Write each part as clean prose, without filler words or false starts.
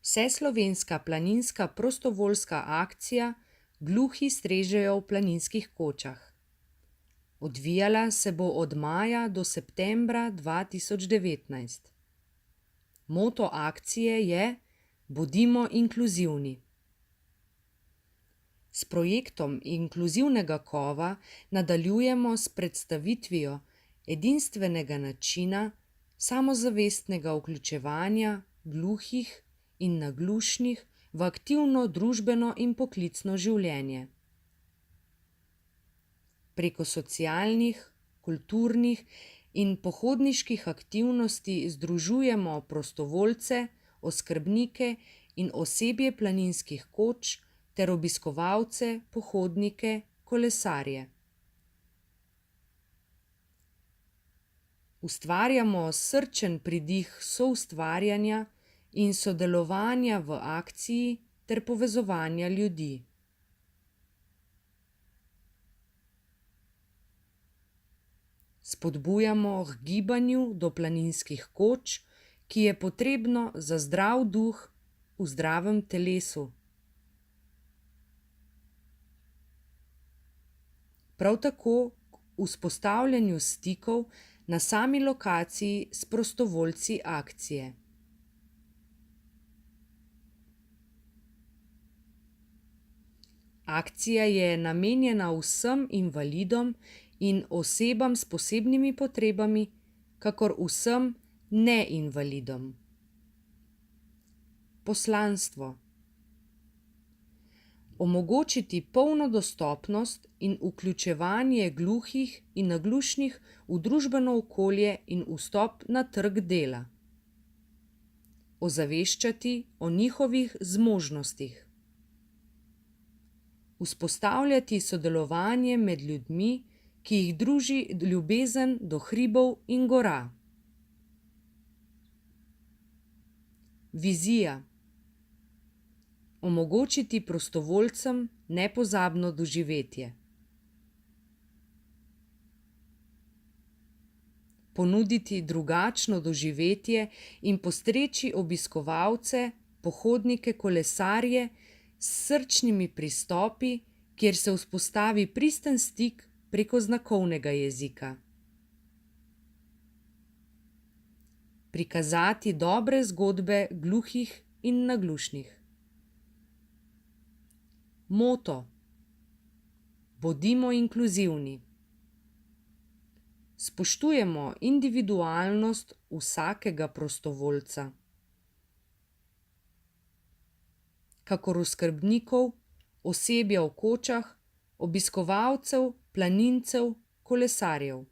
Vseslovenska planinska prostovoljska akcija Gluhi strežejo v planinskih kočah. Odvijala se bo od maja do septembra 2019. Moto akcije je Bodimo inkluzivni. S projektom inkluzivnega kova nadaljujemo s predstavitvijo edinstvenega načina samozavestnega vključevanja gluhih in naglušnih v aktivno družbeno in poklicno življenje. Preko socialnih, kulturnih in pohodniških aktivnosti združujemo prostovoljce, oskrbnike in osebje planinskih koč ter obiskovalce, pohodnike, kolesarje. Ustvarjamo srčen pridih soustvarjanja in sodelovanja v akciji ter povezovanja ljudi. Spodbujamo k gibanju do planinskih koč, ki je potrebno za zdrav duh v zdravem telesu. Prav tako k vzpostavljanju stikov na sami lokaciji s prostovoljci akcije. Akcija je namenjena vsem invalidom in osebam s posebnimi potrebami, kakor vsem neinvalidom. Poslanstvo: omogočiti polno dostopnost in vključevanje gluhih in naglušnih v družbeno okolje in vstop na trg dela. Ozaveščati o njihovih zmožnostih. Vzpostavljati sodelovanje med ljudmi, ki jih druži ljubezen do hribov in gora. Vizija: omogočiti prostovoljcem nepozabno doživetje. Ponuditi drugačno doživetje in postreči obiskovalce, pohodnike, kolesarje s srčnimi pristopi, kjer se vzpostavi pristen stik preko znakovnega jezika. Prikazati dobre zgodbe gluhih in naglušnih. Moto: Bodimo inkluzivni. Spoštujemo individualnost vsakega prostovoljca, kakor oskrbnikov, osebja v kočah, obiskovalcev, planincev, kolesarjev.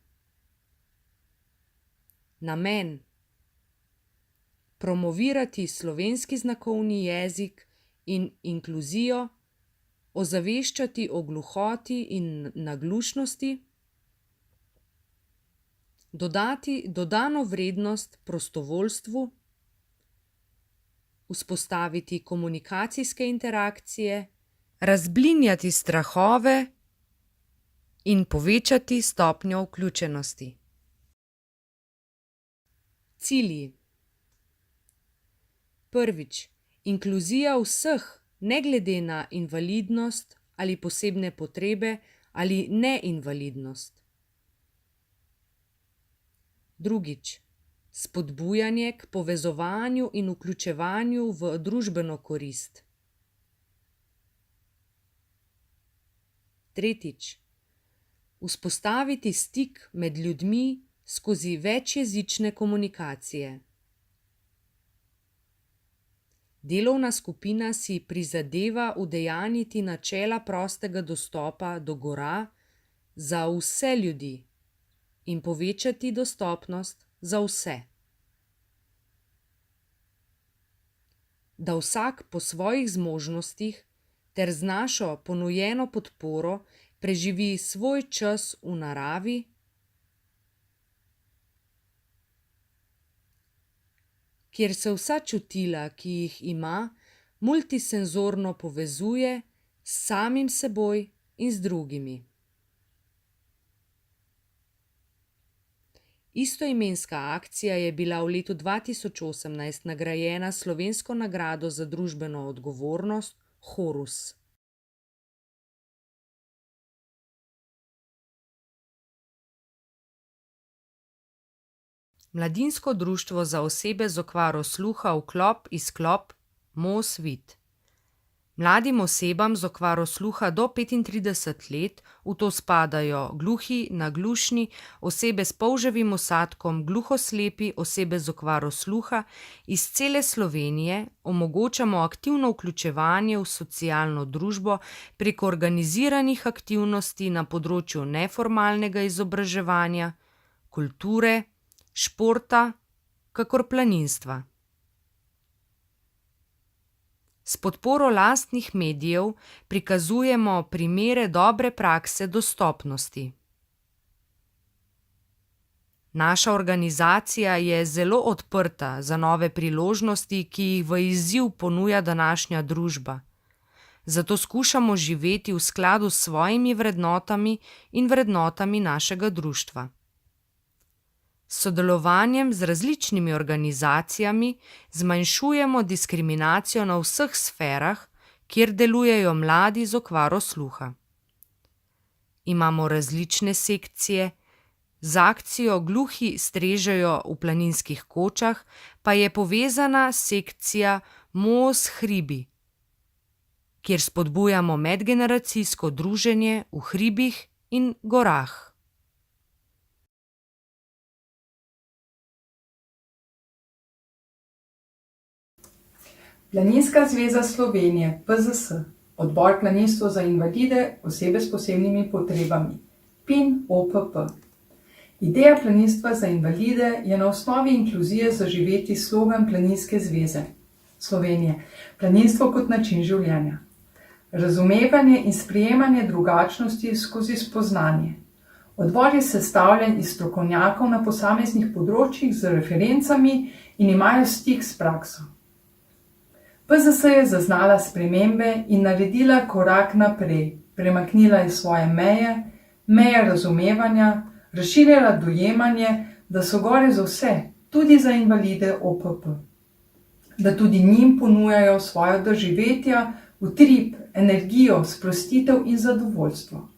Namen: promovirati slovenski znakovni jezik in inkluzijo, ozaveščati o gluhoti in naglušnosti, dodati dodano vrednost prostovoljstvu, vzpostaviti komunikacijske interakcije, razblinjati strahove in povečati stopnjo vključenosti. Cilji: prvič, inkluzija vseh, ne glede na invalidnost ali posebne potrebe ali neinvalidnost. Drugič, spodbujanje k povezovanju in vključevanju v družbeno korist. Tretjič, vzpostaviti stik med ljudmi skozi večjezične komunikacije. Delovna skupina si prizadeva udejanjiti načela prostega dostopa do gora za vse ljudi in povečati dostopnost za vse. Da vsak po svojih zmožnostih ter z našo ponujeno podporo preživi svoj čas v naravi, kjer se vsa čutila, ki jih ima, multisenzorno povezuje s samim seboj in z drugimi. Istoimenska akcija je bila v letu 2018 nagrajena s slovensko nagrado za družbeno odgovornost Horus. Mladinsko društvo za osebe z okvaro sluha Vklop-izklop Mosvit. Mladim osebam z okvaro sluha do 35 let, v to spadajo gluhi, naglušni, osebe s polževim vsadkom, gluhoslepi, osebe z okvaro sluha, iz cele Slovenije omogočamo aktivno vključevanje v socialno družbo preko organiziranih aktivnosti na področju neformalnega izobraževanja, kulture, športa, kakor planinstva. S podporo lastnih medijev prikazujemo primere dobre prakse dostopnosti. Naša organizacija je zelo odprta za nove priložnosti, ki jih v izziv ponuja današnja družba. Zato skušamo živeti v skladu s svojimi vrednotami in vrednotami našega društva. S sodelovanjem z različnimi organizacijami zmanjšujemo diskriminacijo na vseh sferah, kjer delujejo mladi z okvaro sluha. Imamo različne sekcije, z akcijo Gluhi strežejo v planinskih kočah pa je povezana sekcija Mos hribi, kjer spodbujamo medgeneracijsko druženje v hribih in gorah. Planinska zveza Slovenije, PZS, Odbor planinstva za invalide, osebe s posebnimi potrebami, PIN OPP. Ideja planinstva za invalide je na osnovi inkluzije zaživeti slogan Planinske zveze Slovenije, planinstvo kot način življenja. Razumevanje in sprejemanje drugačnosti skozi spoznanje. Odbor je sestavljen iz strokovnjakov na posameznih področjih z referencami in imajo stik s prakso. PZS je zaznala spremembe in naredila korak naprej, premaknila je svoje meje razumevanja, razširila dojemanje, da so gore za vse, tudi za invalide OPP. Da tudi njim ponujajo svoja doživetja, utrip, energijo, sprostitev in zadovoljstvo.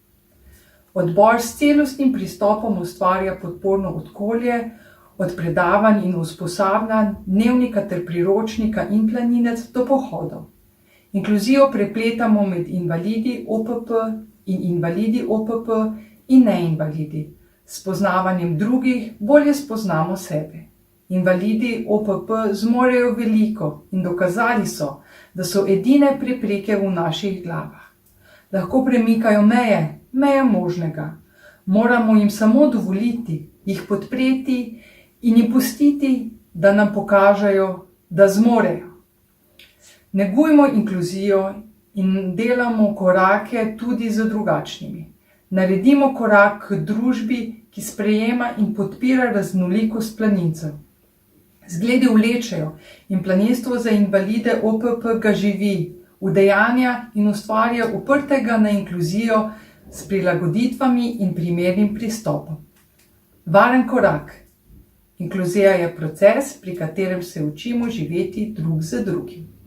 Odbor s celostnim pristopom ustvarja podporno okolje, od predavanj in usposabljanj, dnevnika ter priročnika in planinec do pohodov. Inkluzijo prepletamo med invalidi OPP in neinvalidi. S poznavanjem drugih bolje spoznamo sebe. Invalidi OPP zmorejo veliko in dokazali so, da so edine prepreke v naših glavah. Lahko premikajo meje možnega. Moramo jim samo dovoliti, jih podpreti in jim pustiti, da nam pokažejo, da zmorejo. Negujmo inkluzijo in delamo korake tudi z drugačnimi. Naredimo korak k družbi, ki sprejema in podpira raznolikost planincev. Zgledi vlečejo in planinstvo za invalide OPP ga živi, udejanja in ustvarja uprtega na inkluzijo s prilagoditvami in primernim pristopom. Varen korak. Inkluzija je proces, pri katerem se učimo živeti drug z drugim.